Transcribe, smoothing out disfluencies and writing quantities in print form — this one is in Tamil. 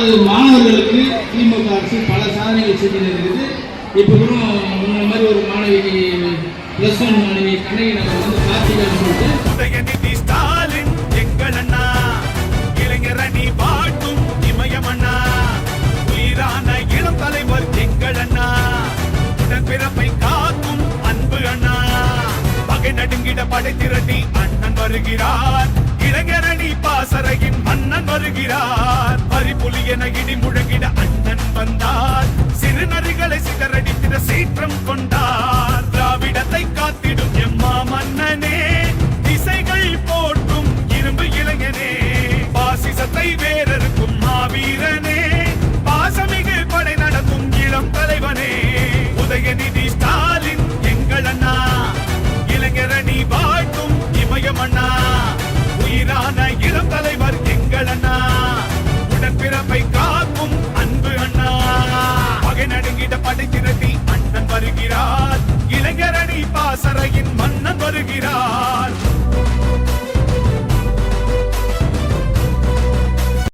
அதாவது மாணவர்களுக்கு திமுக அரசு பல சாதனைகள் செஞ்சு இருக்குது. இப்போ கூட இந்த மாதிரி ஒரு மாணவிக்கு +1 மாணவி கண்ணகி நகர் வந்து கார்த்திகன் சொல்லிட்டு உதயநிதி ஸ்டாலின் எங்கள் அண்ணா, இளைஞர் அணி வாழ்த்தும் இமயமண்ணா, உயிரான இளம் தலைவர் எங்கள் அண்ணா, உடன்பிறப்பை காக்கும் அன்பு அண்ணா, பகை நடுங்கிட படை திரட்டி அண்ணன் வருகிறார், இளைஞரணி பாசறையின் மன்னன் வருகிறார், பரிபுலி என இடி முழங்கிட அண்ணன் வந்தார், சிறுநரிகளை சிதறடித்திட சீற்றம் கொண்டார், திராவிடத்தை காத்திடும் எம்மா மன்னனே, திசைகள் போற்றும் இரும்பு இளைஞனே, பாசிசத்தை வேறறுக்கும் மாவீரனே, பாசமிகு படை நடத்தும் இளம் தலைவனே, உதயநிதி ஸ்டாலின் எங்கள் அண்ணா, இளைஞரணி வாழ்த்தும் இமயமண்ணா, உயிரான இளம் தலைவர் எங்கள் அண்ணா, உடன்பிறப்பை காக்கும் அன்பு அண்ணா, பகை நடுங்கிட படைத்து